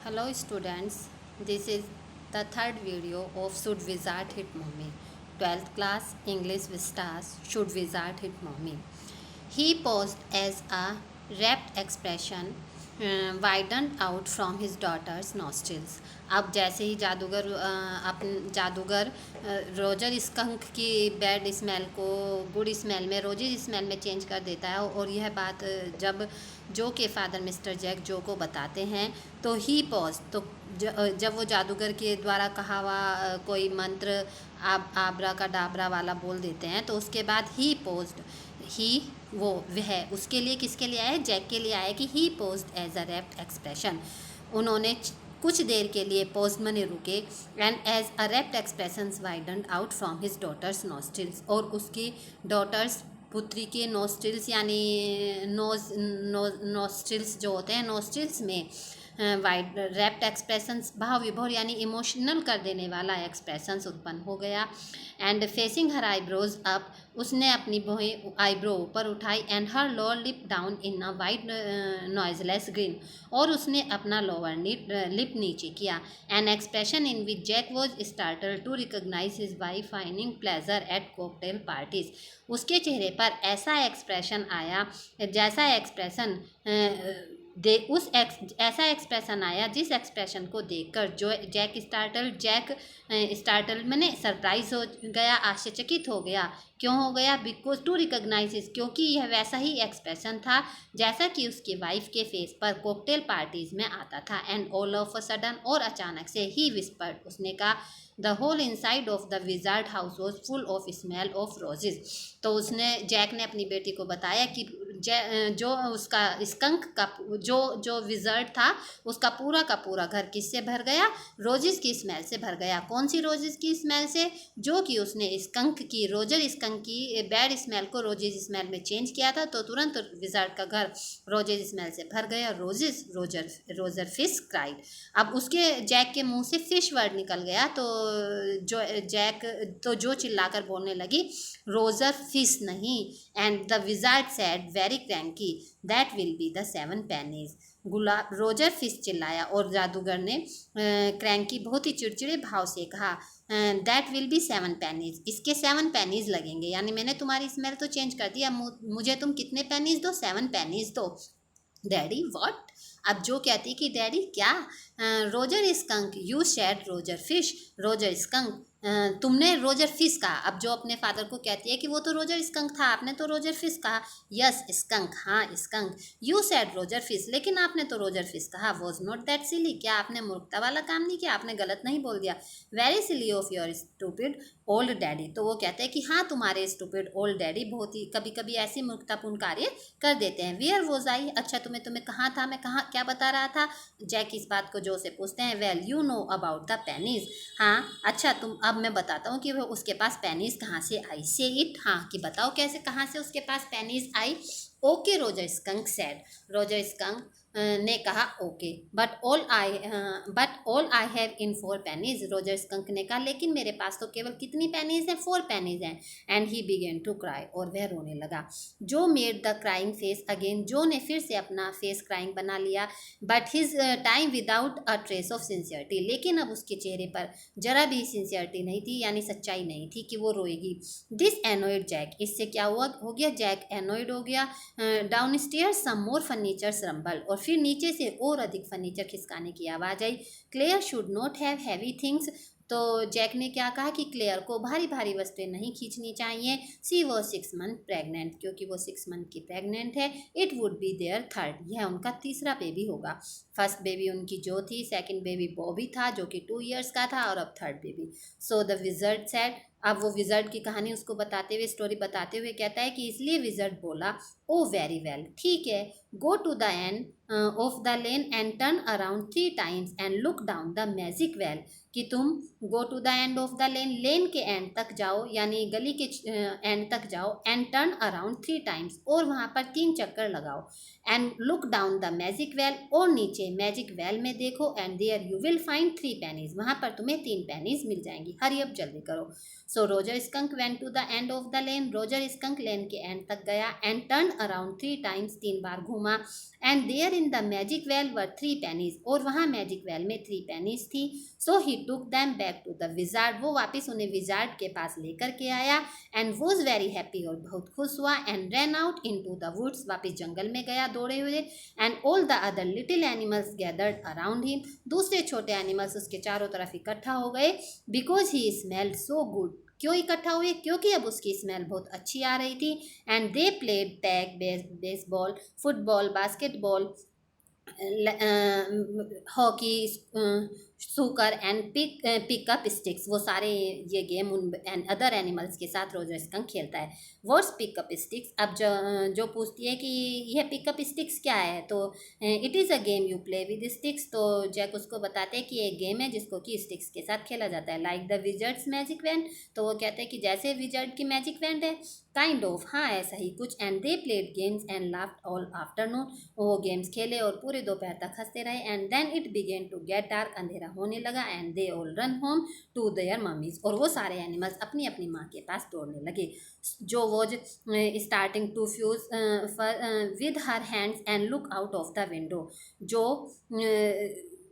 Hello students, this is the third video of Should Wizard Hit Mommy? 12th class English with stars, Should Wizard Hit Mommy? He paused as a rapt expression widened out from his daughter's nostrils. अब जैसे ही जादूगर Roger Skunk की bad smell को good smell में रोजी smell में change कर देता है और यह बात जब जो के फादर मिस्टर जैक जो को बताते हैं तो ही पॉज तो जब वो जादूगर के द्वारा कहा हुआ कोई मंत्र आबरा का डाबरा वाला बोल देते हैं तो उसके बाद ही पोज्ड ही वह उसके लिए किसके लिए आया जैक के लिए आया कि he paused as a rapt expression. उन्होंने कुछ देर के लिए पोज्ड मने रुके and as a rapt expression widened out from his daughter's nostrils और उसकी डॉटर्स पुत्री के नोस्ट्रिल्स यानी नोस्ट्रिल्स जो होते हैं नोस्ट्रिल्स में वाइड रैप्ट एक्सप्रेशंस भाव विभोर यानी इमोशनल कर देने वाला एक्सप्रेशंस उत्पन्न हो गया। And facing her eyebrows up उसने अपनी आईब्रो ऊपर उठाई and her lower lip down in a wide noiseless grin और उसने अपना लोअर लिप नीचे किया। An expression in which Jack was startle to recognise his wife finding pleasure at cocktail parties. उसके चेहरे पर ऐसा एक्सप्रेशन आया जैसा एक्सप्रेशन ऐसा एक्सप्रेशन आया जिस एक्सप्रेशन को देखकर जो जैक स्टार्टल मैंने सरप्राइज हो गया, आश्चर्यचकित हो गया। क्यों हो गया? बिकॉज टू रिकोगनाइज क्योंकि यह वैसा ही एक्सप्रेशन था जैसा कि उसकी वाइफ के फेस पर कॉकटेल पार्टीज में आता था। And all of a sudden और अचानक से ही विस्पर्ड उसने कहा the whole inside of the wizard house was full of smell of roses. तो उसने जैक ने अपनी बेटी को बताया कि जो उसका स्कंक का जो विजर्ड था उसका का पूरा घर किससे भर गया? रोजेस की स्मेल से भर गया। कौन सी रोजेस की स्मेल से? जो कि उसने रोजर स्कंक की बैड स्मेल को रोजेस स्मेल में चेंज किया था तो तुरंत विजर्ड का घर रोजेस स्मेल से भर गया। Roger fish cried. अब उसके जैक के मुंह से फिश वर्ड निकल गया जो चिल्लाकर बोलने लगी रोजर फिश नहीं। And the wizard sad very cranky that will be the 7 pennies. Roger fish चिल्लाया और जादूगर ने क्रैंकी बहुत ही चिड़चिड़े भाव से कहा दैट विल बी 7 पेनीज। इसके 7 पेनीज लगेंगे यानी मैंने तुम्हारी स्मेल तो चेंज कर दिया, मुझे तुम कितने पेनीज दो? 7 पेनीज दो। Daddy what? अब जो कहती कि डैडी क्या? Roger skunk you sad Roger fish. Roger skunk तुमने रोजर फिश कहा। अब जो अपने फादर को कहती है कि वो तो रोजर स्कंक था, आपने तो रोजर फिश कहा। यस स्कंक, हाँ skunk. You sad Roger fish, लेकिन आपने तो रोजर फिश कहा। वॉज नॉट दैट सिली, क्या आपने मूर्खता वाला काम नहीं किया? आपने गलत नहीं बोल दिया। Very silly of your stupid old daddy. तो वो कहते हैं कि हाँ तुम्हारे स्टूपिड ओल्ड डैडी बहुत ही कभी कभी ऐसी मूर्खतापूर्ण कार्य कर देते हैं। Where was I? अच्छा तुम्हें कहाँ था, मैं कहाँ क्या बता रहा था? जैक इस बात को जो से पूछते हैं well you know about the pennies. हाँ अच्छा तुम, अब मैं बताता हूँ कि वो उसके पास पेनीज कहाँ से आई। से इट, हाँ कि बताओ कैसे कहाँ से उसके पास पेनीज आई। Okay Roger Skunk said. Roger Skunk ने कहा okay but all I have in 4 pennies. Roger Skunk ने कहा लेकिन मेरे पास तो केवल कितनी पेनीज हैं? 4 पेनीज हैं। And he began to cry और वह रोने लगा। Jo made the crying face again. Jo ने फिर से अपना फेस क्राइंग बना लिया। But his time without a trace of sincerity. लेकिन अब उसके चेहरे पर जरा भी सिंसियरिटी नहीं थी यानी सच्चाई नहीं थी कि वो रोएगी। This annoyed Jack. इससे क्या हुआ हो गया? जैक एनोइड हो गया। डाउन स्टेयर्स सम मोर फर्नीचर्स रंबल और फिर नीचे से और अधिक फर्नीचर खिसकाने की आवाज आई। Claire should not have heavy things. तो जैक ने क्या कहा कि क्लेयर को भारी भारी वस्तुएं नहीं खींचनी चाहिए। सी वो 6 मंथ प्रेग्नेंट, क्योंकि वो 6 मंथ की प्रेग्नेंट है। It would be there third, यह उनका तीसरा बेबी होगा। फर्स्ट बेबी उनकी जो थी, सेकंड बेबी बॉबी था जो कि 2 इयर्स का था और अब third baby. So the wizard said. अब वो विजर्ड की कहानी उसको बताते हुए स्टोरी बताते हुए कहता है कि इसलिए विजर्ड बोला ओ वेरी वेल ठीक है, go to the end of the lane and turn around 3 times and look down the magic well. कि तुम go to the end of the lane, lane के एंड तक जाओ यानी गली के एंड तक जाओ। एंड टर्न अराउंड 3 टाइम्स और वहाँ पर 3 चक्कर लगाओ। And look down the magic well और नीचे मैजिक वेल में देखो। And there you will find 3 pennies, वहाँ पर तुम्हें 3 पेनीज मिल जाएंगी। हरी अब जल्दी करो। So Roger Skunk went to the end of the lane. Roger Skunk lane के एंड तक गया एंड टर्न अराउंड 3 टाइम्स, 3 बार घूमा। घूमा and there in the magic well were 3 pennies, और वहाँ मैजिक वेल में 3 पेनीज थी. So he took them back to the wizard, वो वापस उन्हें विजार्ड के पास लेकर के आया एंड वॉज वेरी हैप्पी, और बहुत खुश हुआ. And ran out into the woods, वापिस जंगल में गया दौड़े हुए. And all the other little animals gathered around him, दूसरे छोटे एनिमल्स उसके चारों तरफ इकट्ठा हो गए. Because he smelled so good, क्यों इकट्ठा हुए? क्योंकि अब उसकी स्मेल बहुत अच्छी आ रही थी. And they played tag, baseball, football, basketball, hockey, सुकर एंड पिकअप स्टिक्स, वो सारे ये गेम उन अदर एनिमल्स के साथ रोजर स्कंक खेलता है. व्हाट्स पिकअप स्टिक्स, अब जो पूछती है कि यह पिकअप स्टिक्स क्या है, तो it is a game you play with sticks. तो जैक उसको बताते हैं कि एक गेम है जिसको कि स्टिक्स के साथ खेला जाता है. Like the wizard's magic wand, तो वो कहते हैं कि जैसे विजर्ड की मैजिक वैंड है, काइंड ऑफ, हाँ ऐसा ही कुछ. And they played games and laughed all afternoon, वो गेम्स खेले और पूरे दोपहर तक हंसते रहे. And then it began to get dark, अंधेरा होने लगा. And they all run home to their mummies, और वो सारे एनिमल्स अपनी अपनी माँ के पास दौड़ने लगे. Jo was starting to fuss with her hands and look out of the window,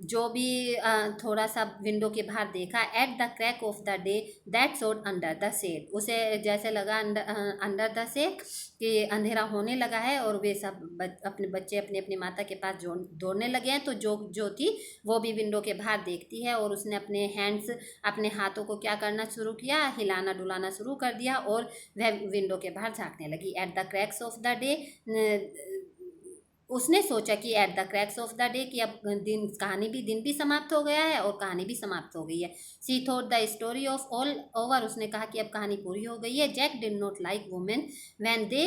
Jo भी थोड़ा सा विंडो के बाहर देखा. At the crack of the day that sod under the shade, उसे जैसे लगा अंडर द शेड कि अंधेरा होने लगा है और वे सब अपने बच्चे अपनी अपनी माता के पास दौड़ने लगे हैं. तो जो थी वो भी विंडो के बाहर देखती है, और उसने अपने हाथों को क्या करना शुरू किया, हिलाना डुलाना शुरू कर दिया, और वह विंडो के बाहर झांकने लगी. At the cracks of the day, उसने सोचा कि at the cracks of the day, कि अब दिन भी समाप्त हो गया है और कहानी भी समाप्त हो गई है. She thought the story of all over, उसने कहा कि अब कहानी पूरी हो गई है. Jack did not like women when they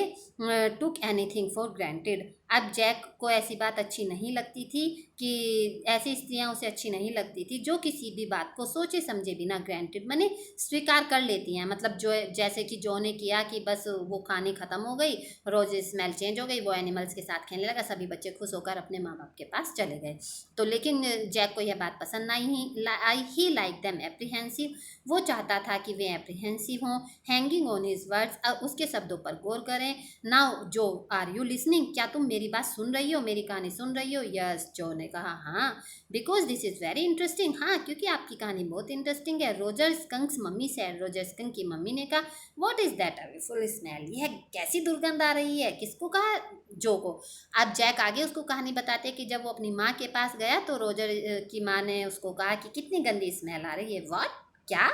took anything for granted, अब जैक को ऐसी बात अच्छी नहीं लगती थी, कि ऐसी स्त्रियां उसे अच्छी नहीं लगती थी जो किसी भी बात को सोचे समझे बिना ग्रांटेड माने स्वीकार कर लेती हैं. मतलब जो जैसे कि जो ने किया कि बस वो कहानी ख़त्म हो गई, रोज स्मेल चेंज हो गई, वो एनिमल्स के साथ खेलने लगा, सभी बच्चे खुश होकर अपने माँ बाप के पास चले गए. तो लेकिन जैक को यह बात पसंद नहीं आई. ही लाइक देम एप्रीहेंसिव, वो चाहता था कि वे एप्रीहेंसिव हों. हैंगिंग ऑन हिज वर्ड्स, अब उसके शब्दों पर गौर करें. नाउ जो, आर यू लिसनिंग, क्या तुम मेरी बात सुन रही हो, मेरी कहानी सुन रही हो? यस, जो ने कहा हाँ. Because this is very interesting, हाँ क्योंकि आपकी कहानी बहुत इंटरेस्टिंग है. Roger Skunk's mummy said, Roger Skunk की मम्मी ने कहा. What is that awful smell, यह कैसी दुर्गंध आ रही है? किसको कहा? जो को. अब जैक आगे उसको कहानी बताते कि जब वो अपनी माँ के पास गया तो रोजर की माँ ने उसको कहा कि कितनी गंदी स्मेल आ रही है. व्हाट, क्या?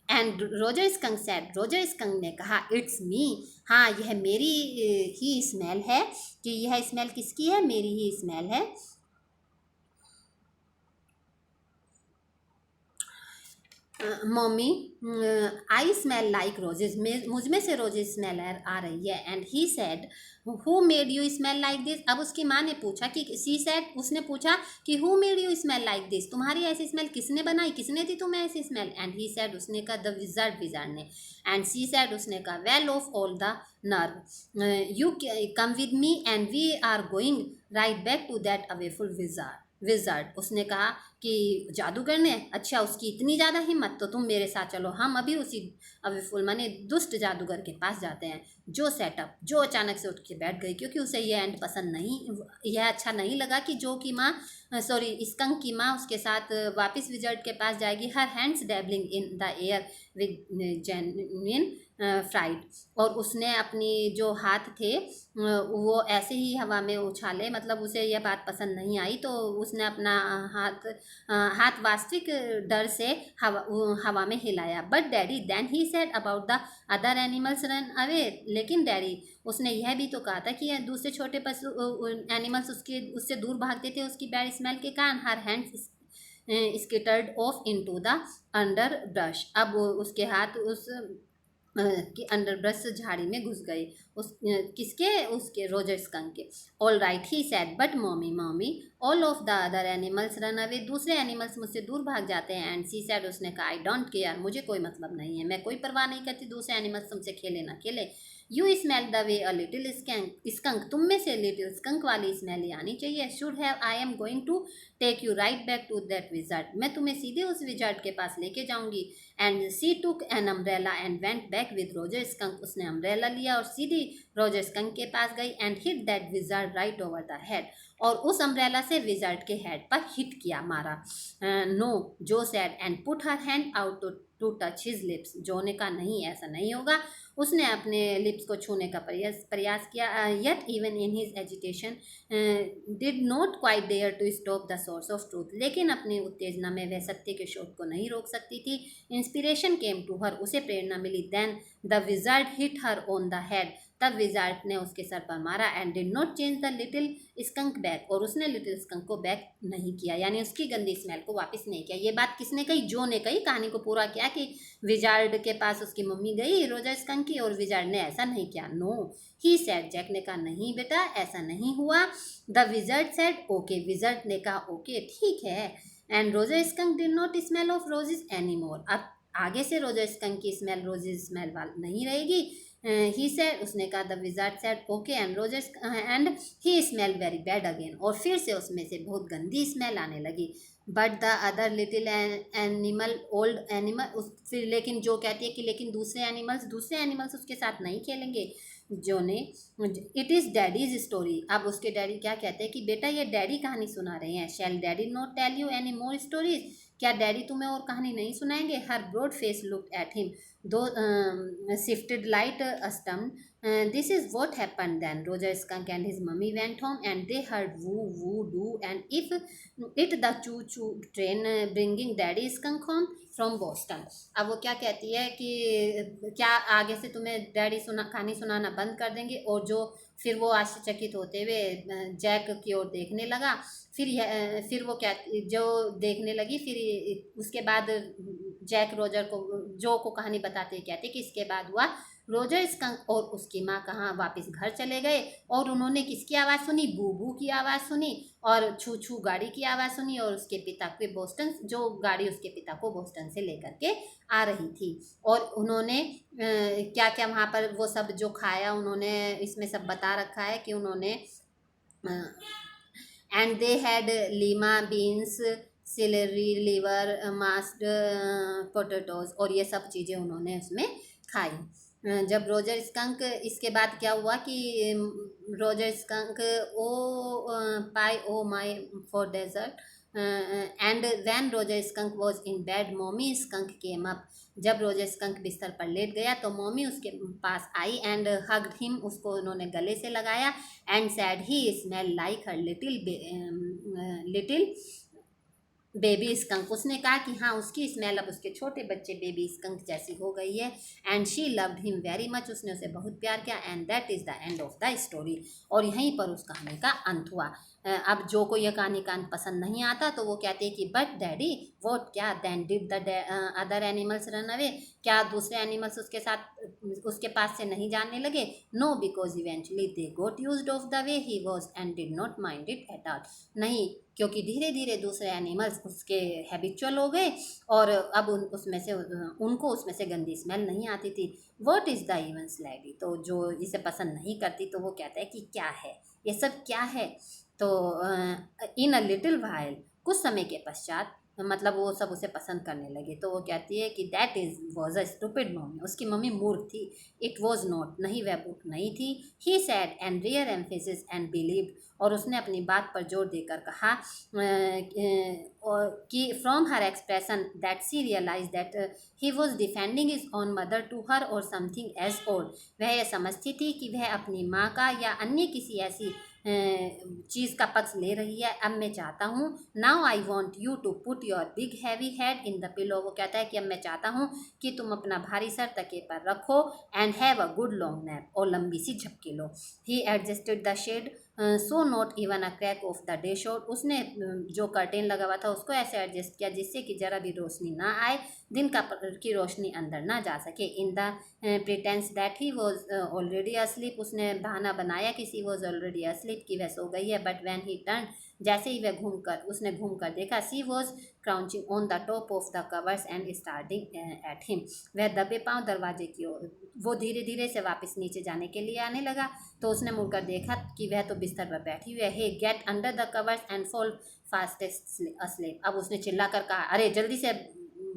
And Roger skunk said, Roger Skunk ने कहा इट्स मी, हाँ यह मेरी ही स्मेल है. कि यह स्मेल किसकी है? मेरी ही स्मेल है. Mummy, I smell like roses, मुझ में से रोजेज स्मेल आ रही है. And he said who made you smell like this, अब उसकी माँ ने पूछा कि सी सेड, उसने पूछा कि who made you smell like this, तुम्हारी ऐसी स्मेल किसने बनाई, किसने दी तुम्हें ऐसी स्मेल? एंड ही सेड, उसने कहा द विजार्ड, विजार्ड ने. एंड सी सेड, उसने कहा well of all the nerve, you come with me and we are going right back to that awful wizard. उसने कहा कि जादूगर ने, अच्छा उसकी इतनी ज़्यादा हिम्मत, तो तुम मेरे साथ चलो, हम अभी उसी अवेफुल माने दुष्ट जादूगर के पास जाते हैं. जो सेटअप, जो अचानक से उठ के बैठ गई क्योंकि उसे यह एंड पसंद नहीं, यह अच्छा नहीं लगा कि जो की माँ, सॉरी स्कंक की माँ उसके साथ वापस विजर्ड के पास जाएगी. Her hands dabbling in the air with genuine pride, और उसने अपनी जो हाथ थे वो ऐसे ही हवा में उछाले, मतलब उसे यह बात पसंद नहीं आई, तो उसने अपना हाथ वास्तविक डर से हवा में हिलाया. But daddy, then he said about the other animals run away, लेकिन डैडी, उसने यह भी तो कहा था कि दूसरे छोटे पशु एनिमल्स उससे दूर भागते थे उसकी बैड स्मेल के कारण. Her hands skittered off into the underbrush, अब उसके हाथ उस कि अंडरब्रश झाड़ी में घुस गई. उस किसके? उसके रोजर स्कंक के. All right he said, but mummy, all of the other animals run away, दूसरे एनिमल्स मुझसे दूर भाग जाते हैं। एंड सी सैड, उसने कहा, आई डोंट केयर, मुझे कोई मतलब नहीं है, मैं कोई परवाह नहीं करती दूसरे एनिमल्स तुमसे खेले ना खेले। You smell the way a little skunk, तुम में से लिटिल स्कंक वाली स्मेल ही आनी चाहिए। Should have, I am going to take you right back to that wizard, मैं तुम्हें सीधे उस विजार्ड के पास लेके जाऊंगी। And she took an umbrella and went back with Roger skunk, उसने अम्ब्रेला लिया और सीधी रोजर स्कंक के पास गई। And hit that wizard right over the head, और उस अम्ब्रेला से विजार्ड के हेड पर हिट किया, मारा। No, Jo said, and put her hand out to touch his lips, Jo ने कहा नहीं ऐसा नहीं होगा, उसने अपने लिप्स को छूने का प्रयास किया। Yet even in his agitation did not quite dare to stop the source of truth, लेकिन अपनी उत्तेजना में वह सत्य के शोध को नहीं रोक सकती थी। इंस्पिरेशन केम टू हर, उसे प्रेरणा मिली। Then the wizard hit her on the head, तब विजार्ड ने उसके सर पर मारा। And did not change the little skunk back, और उसने लिटिल स्कंक को बैक नहीं किया, यानी उसकी गंदी स्मेल को वापस नहीं किया। ये बात किसने कही? जो ने कही। कहानी को पूरा किया कि विजार्ड के पास उसकी मम्मी गई रोजर स्कंक की, और विजार्ड ने ऐसा नहीं किया। नो ही सेड, जैक ने कहा नहीं बेटा ऐसा नहीं हुआ। The wizard said okay, wizard ने कहा ओके ठीक है। And Roger skunk did not smell of roses any more, अब आगे से रोजर स्कंक की स्मेल रोजेस स्मेल वाली नहीं रहेगी। ही सेड, उसने कहा, the wizard said okay, and Rogers and he smell very bad again, और फिर से उसमें से बहुत गंदी स्मेल आने लगी। But the other little animal, old animal, फिर लेकिन जो कहती है कि लेकिन दूसरे एनिमल्स उसके साथ नहीं खेलेंगे। जो ने, इट इज़ डैडीज स्टोरी, अब उसके डैडी क्या कहते हैं कि बेटा ये डैडी कहानी सुना रहे हैं। Shall daddy not tell you any more stories, क्या डैडी तुम्हें और कहानी नहीं सुनाएंगे? Her broad face looked at him, though shifted light stumped. This is what happened then. Roger Skunk and his mummy went home, and they heard woo woo do, and if it the choo choo train bringing Daddy Skunk home from Boston. अब वो क्या कहती है कि क्या आगे से तुम्हें डैडी कहानी सुनाना बंद कर देंगे? और जो फिर वो आश्चर्यचकित होते हुए जैक की ओर देखने लगा। फिर वो क्या, जो देखने लगी, फिर उसके बाद जैक जो को कहानी बताते कहते कि इसके बाद हुआ रोजर स्कंक और उसकी माँ कहाँ वापस घर चले गए, और उन्होंने किसकी आवाज़ सुनी? बू की आवाज़ सुनी, और छू छू गाड़ी की आवाज़ सुनी, और उसके पिता को बोस्टन, जो गाड़ी उसके पिता को बोस्टन से लेकर के आ रही थी। और उन्होंने क्या क्या वहाँ पर वो सब जो खाया, उन्होंने इसमें सब बता रखा है कि उन्होंने and they had lima beans, celery, liver, mashed potatoes, और ये सब चीज़ें उन्होंने उसमें खाई। जब रोजर स्कंक, इसके बाद क्या हुआ कि Roger skunk oh pie oh my for dessert, and when Roger skunk was in bed mommy skunk came up, जब रोजर स्कंक बिस्तर पर लेट गया तो मॉमी उसके पास आई एंड हग्ड हिम, उसको उन्होंने गले से लगाया। And said he smell like her little baby skunk, उसने कहा कि हाँ उसकी स्मेल अब उसके छोटे बच्चे बेबी स्कंक जैसी हो गई है। And she loved him very much, उसने उसे बहुत प्यार किया। And that is the end of the story, और यहीं पर उस कहानी का अंत हुआ। अब जो को यह कहानी का अंत पसंद नहीं आता तो वो कहते हैं कि बट डैडी वॉट, क्या? Then did the other animals run away, क्या दूसरे एनिमल्स उसके पास से नहीं जाने लगे? No, because eventually they got used of the way he was and did not mind it at all, नहीं, क्योंकि धीरे धीरे दूसरे एनिमल्स उसके हैबिचुअल हो गए, और अब उनको उसमें से गंदी स्मेल नहीं आती थी। व्हाट इज़ द इवन स्लैगी, तो जो इसे पसंद नहीं करती तो वो कहता है कि क्या है ये सब, क्या है? तो इन अ लिटिल वाइल, कुछ समय के पश्चात, मतलब वो सब उसे पसंद करने लगे। तो वो कहती है कि that is was a stupid mummy, उसकी मम्मी मूर्ख थी। इट वॉज नॉट, नहीं वह मूर्ख नहीं थी। He said and rear emphasis and believed, और उसने अपनी बात पर जोर देकर कहा कि from her expression that she realize that he was defending his own mother to her और समथिंग एज ओल्ड, वह यह समझती थी कि वह अपनी माँ का या अन्य किसी ऐसी चीज़ का पक्ष ले रही है। अब मैं चाहता हूँ, now I want you to put your big heavy head in the pillow, वो कहता है कि अब मैं चाहता हूँ कि तुम अपना भारी सर तकिए पर रखो, and have a good long nap, और लंबी सी झपकी लो। He adjusted the shade so not even a crack of the day showed, उसने जो कर्टेन लगा हुआ था उसको ऐसे एडजस्ट किया जिससे कि जरा भी रोशनी ना आए, दिन की रोशनी अंदर ना जा सके। In the pretence that he was already asleep, उसने बहाना बनाया कि सी वॉज ऑलरेडी अस्लीप, कि वह सो गई है। बट व्हेन ही टर्न जैसे ही उसने घूम कर देखा, she was crouching on the top of the covers and starting at him. वह दबे पांव दरवाजे की ओर, वो धीरे धीरे से वापस नीचे जाने के लिए आने लगा, तो उसने मुड़कर देखा कि वह तो बिस्तर पर बैठी हुई है। Hey get under the covers and fall fastest asleep. अब उसने चिल्लाकर कहा, अरे जल्दी से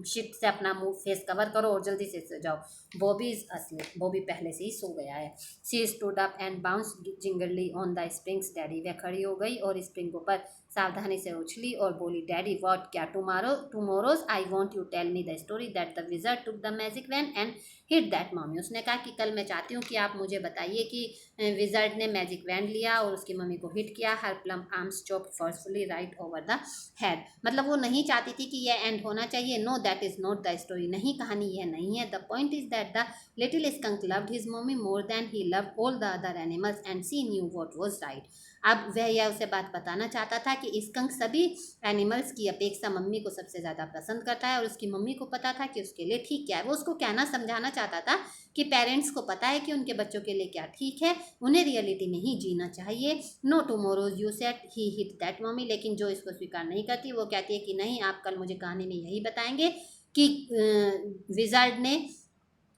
शीट से अपना मुंह फेस कवर करो और जल्दी से सो जाओ, बॉबी इज अस्लीप। बॉबी पहले से ही सो गया है। She stood up and bounce gingerly on the springs daddy. वह खड़ी हो गई और स्प्रिंगों पर सावधानी से उछली और बोली, डैडी व्हाट, क्या tomorrows I want you tell me the story that the wizard took the magic wand and hit that mummy. उसने कहा कि कल मैं चाहती हूँ कि आप मुझे बताइए कि विजर्ड ने मैजिक वैन लिया और उसकी मम्मी को हिट किया। Her plump arms chopped forcefully right over the head. मतलब वो नहीं चाहती थी कि यह एंड होना चाहिए। No that is not the story. नहीं, कहानी यह नहीं है। The point is that the little skunk loved his mummy more than he loved all the other animals and she knew what was right. अब वह यह उसे बात बताना चाहता था कि स्कंक सभी एनिमल्स की अपेक्षा मम्मी को सबसे ज़्यादा पसंद करता है और उसकी मम्मी को पता था कि उसके लिए ठीक क्या है। वो उसको कहना समझाना चाहता था कि पेरेंट्स को पता है कि उनके बच्चों के लिए क्या ठीक है, उन्हें रियलिटी में ही जीना चाहिए। No tomorrows you said he hit that mummy. लेकिन जो इसको स्वीकार नहीं करती वो कहती है कि नहीं, आप कल मुझे कहानी में यही बताएंगे कि विजार्ड ने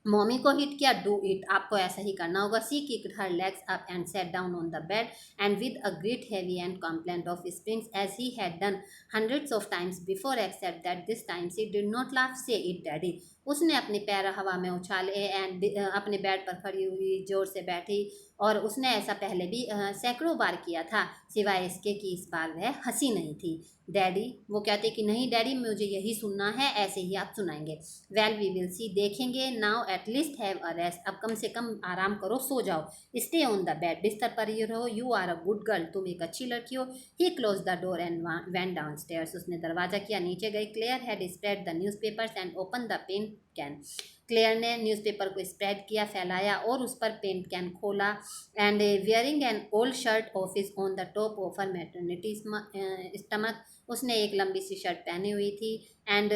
मॉमी को हिट किया। डू इट, आपको ऐसा ही करना होगा। She kicked her legs up and set down on the bed and with a great heavy and complaint of springs as he had done hundreds of times before, except that this time she did not laugh. Say it daddy. उसने अपने पैर हवा में उछाले and अपने bed पर खड़ी हुई जोर से बैठी और उसने ऐसा पहले भी सैकड़ों बार किया था, सिवाय इसके कि इस बार वह हंसी नहीं थी। डैडी, वो कहते कि नहीं डैडी, मुझे यही सुनना है, ऐसे ही आप सुनाएंगे। वेल वी विल सी, देखेंगे। Now at least have a rest, अब कम से कम आराम करो, सो जाओ। स्टे ऑन द बेड, बिस्तर पर ही रहो। You are a good girl, तुम एक अच्छी लड़की हो। He close the door and went downstairs. उसने दरवाजा किया, नीचे गई। Claire had spread the newspapers and open the paint can. Claire ने न्यूज़पेपर को स्प्रेड किया, फैलाया और उस पर पेंट कैन खोला। And wearing an old shirt of his on the top of her maternity stomach. उसने एक लंबी सी शर्ट पहनी हुई थी and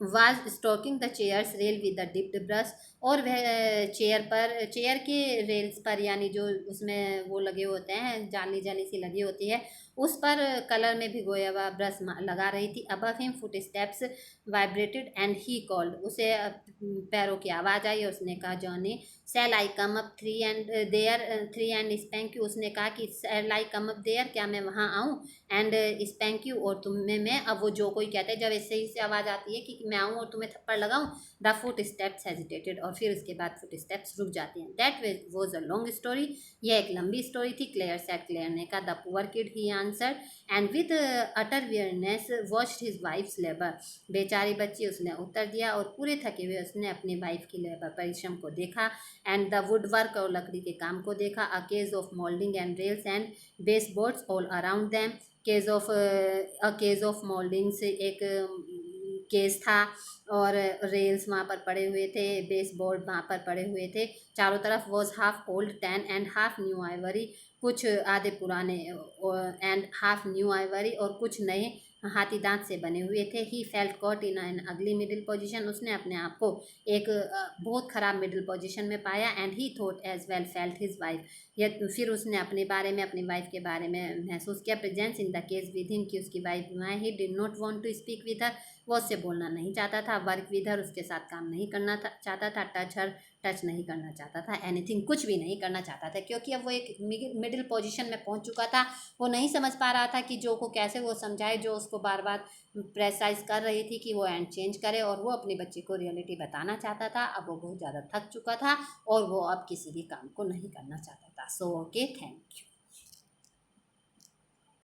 was stroking the chair's rail with the dipped brush. और वह चेयर के रेल्स पर, यानी जो उसमें वो लगे होते हैं, जाली जाली सी लगी होती है, उस पर कलर में भिगोया हुआ ब्रश लगा रही थी। Above him foot steps vibrated and he called. उसे पैरों की आवाज़ आई और उसने कहा, Johnny shall I come up there and spank you. उसने कहा कि shall I come up there, क्या मैं वहाँ आऊँ, एंड स्पैंक यू, और तुम्हें मैं। अब वो जो कोई कहता है जब ऐसे ही से आवाज़ आती है कि मैं आऊँ और तुम्हें थप्पड़ लगाऊँ। द फुट स्टेप्स हेजिटेटेड, और फिर उसके बाद फुट स्टेप्स रुक जाती हैं। That was a long story, यह एक लंबी स्टोरी थी। क्लेयर सेड, क्लेयर ने कहा। The poor kid, he answered and with utter weariness watched his wife's labour. बेचारी बच्ची, उसने उत्तर दिया और पूरे थके हुए उसने अपनी वाइफ की लेबर परिश्रम को देखा एंड द वुड वर्क, और लकड़ी के काम को देखा। A cage of moulding and rails and base boards all around them. Cage of moulding से एक केस था और रेल्स वहाँ पर पड़े हुए थे, बेस बोर्ड वहाँ पर पड़े हुए थे चारों तरफ। Was half old tan and half new Ivory, कुछ आधे पुराने एंड हाफ न्यू आइवरी, और कुछ नए हाथी दांत से बने हुए थे। He felt caught in an अगली मिडिल पोजीशन, उसने अपने आप को एक बहुत ख़राब मिडिल पोजीशन में पाया। And he thought as well felt his wife, फिर उसने अपने बारे में, अपनी वाइफ के बारे में महसूस किया। Presence in the case with him, कि उसकी वाइफ वहाँ। He did not want to speak with her, वो उससे बोलना नहीं चाहता था। वर्क विद हर, उसके साथ काम नहीं करना चाहता था। टच हर, टच नहीं करना चाहता था। एनीथिंग, कुछ भी नहीं करना चाहता था, क्योंकि अब वो एक मिडिल पोजीशन में पहुंच चुका था। वो नहीं समझ पा रहा था कि जो को कैसे वो समझाए, जो उसको बार बार प्रेसाइज कर रही थी कि वो एंड चेंज करे, और वो अपने बच्चे को रियलिटी बताना चाहता था। अब वो बहुत ज़्यादा थक चुका था और वो अब किसी भी काम को नहीं करना चाहता था। So okay, thank you.